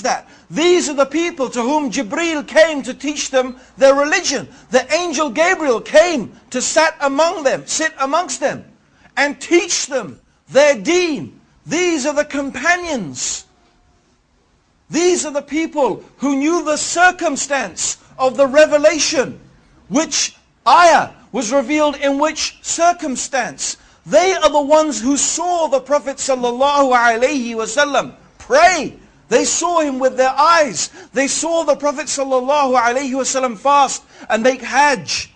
that. These are the people to whom Jibreel came to teach them their religion. The angel Gabriel came to sit amongst them and teach them their deen. These are the companions. These are the people who knew the circumstance of the revelation. Which ayah was revealed in which circumstance. They are the ones who saw the Prophet ﷺ pray. They saw him with their eyes. They saw the Prophet ﷺ fast and make hajj.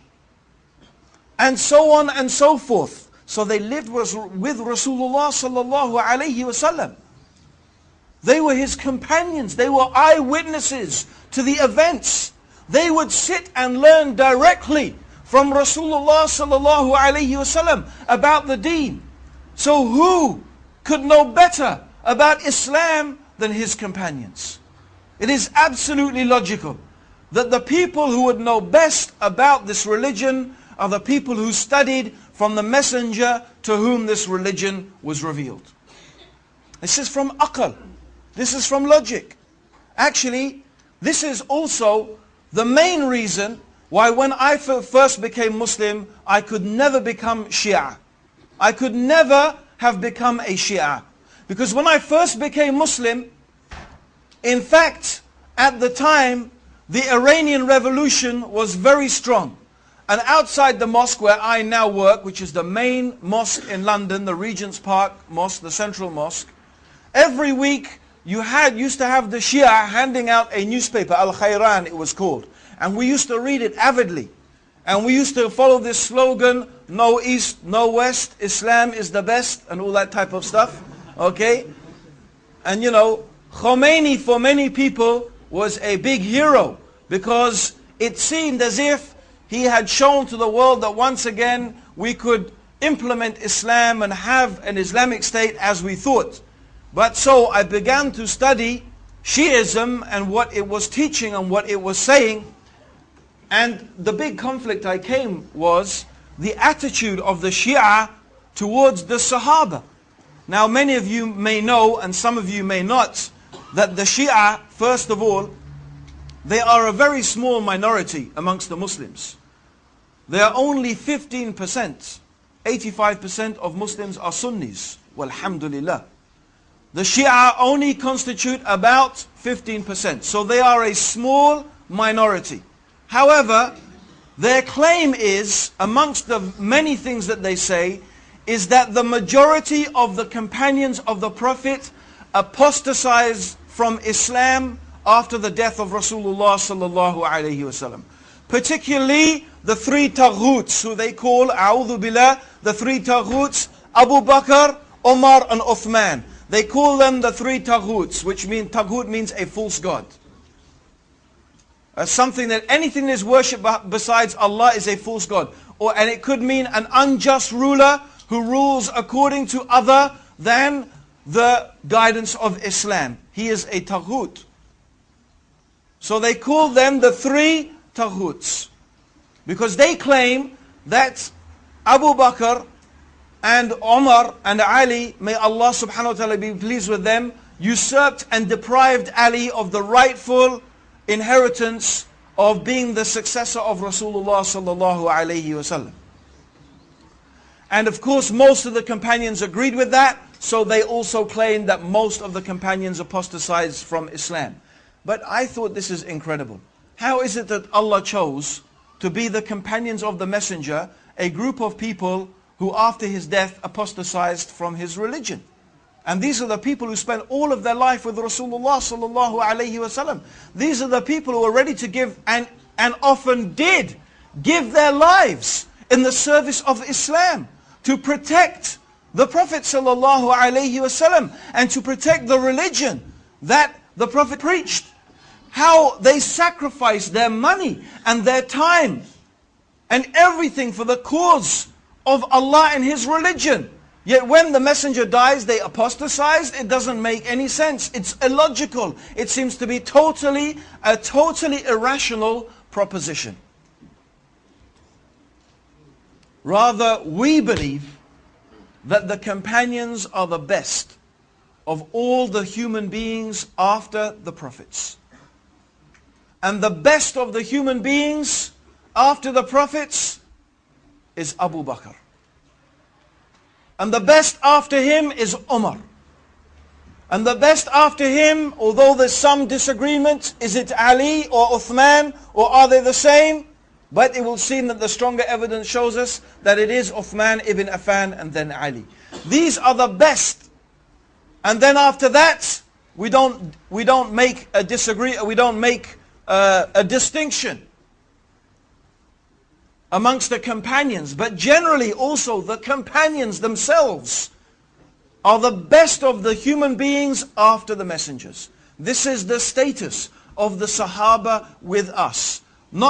And so on and so forth. So they lived with Rasulullah ﷺ. They were his companions. They were eyewitnesses to the events. They would sit and learn directly from Rasulullah ﷺ about the deen. So who could know better about Islam than his companions? It is absolutely logical that the people who would know best about this religion are the people who studied from the messenger to whom this religion was revealed. This is from aql. This is from logic. Actually, this is also the main reason why when I first became Muslim, I could never become Shia. I could never have become a Shia. Because when I first became Muslim, in fact, at the time, the Iranian Revolution was very strong. And outside the mosque where I now work, which is the main mosque in London, the Regent's Park Mosque, the Central Mosque, every week you used to have the Shia handing out a newspaper, Al-Khayran it was called. And we used to read it avidly. And we used to follow this slogan, no East, no West, Islam is the best, and all that type of stuff. Okay? And you know, Khomeini for many people was a big hero because it seemed as if he had shown to the world that once again we could implement Islam and have an Islamic state as we thought. But so I began to study Shiism and what it was teaching and what it was saying. And the big conflict I came was the attitude of the Shia towards the Sahaba. Now many of you may know, and some of you may not, that the Shia, first of all, they are a very small minority amongst the Muslims. They are only 15%. 85% of Muslims are Sunnis. Walhamdulillah. The Shia only constitute about 15%. So they are a small minority. However, their claim is, amongst the many things that they say, is that the majority of the companions of the Prophet apostatized from Islam after the death of Rasulullah sallallahu alaihi wasallam. Particularly the three taghuts, who they call, a'udhu billah, the three taghuts, Abu Bakr, Omar and Uthman. They call them the three taghuts, which means, taghut means a false god. Something that anything that is worshipped besides Allah is a false god. And it could mean an unjust ruler who rules according to other than the guidance of Islam. He is a taghut. So they call them the three taghuts. Because they claim that Abu Bakr and Umar and Ali, may Allah subhanahu wa ta'ala be pleased with them, usurped and deprived Ali of the rightful inheritance of being the successor of Rasulullah sallallahu alayhi wasallam. And of course most of the companions agreed with that, so they also claimed that most of the companions apostatized from Islam. But I thought this is incredible. How is it that Allah chose to be the companions of the messenger, a group of people who after his death apostatized from his religion? And these are the people who spent all of their life with Rasulullah sallallahu alayhi wasallam. These are the people who are ready to give and often did give their lives in the service of Islam to protect the Prophet sallallahu alayhi wasallam and to protect the religion that the Prophet preached. How they sacrificed their money and their time and everything for the cause of Allah and His religion. Yet when the messenger dies, they apostatized. It doesn't make any sense. It's illogical. It seems to be a totally irrational proposition. Rather, we believe that the companions are the best of all the human beings after the prophets. And the best of the human beings after the prophets is Abu Bakr. And the best after him is Umar. And the best after him, although there's some disagreement, is it Ali or Uthman, or are they the same? But it will seem that the stronger evidence shows us that it is Uthman ibn Affan and then Ali. These are the best. And then after that, we don't make a distinction amongst the companions. But generally also the companions themselves are the best of the human beings after the messengers. This is the status of the Sahaba with us.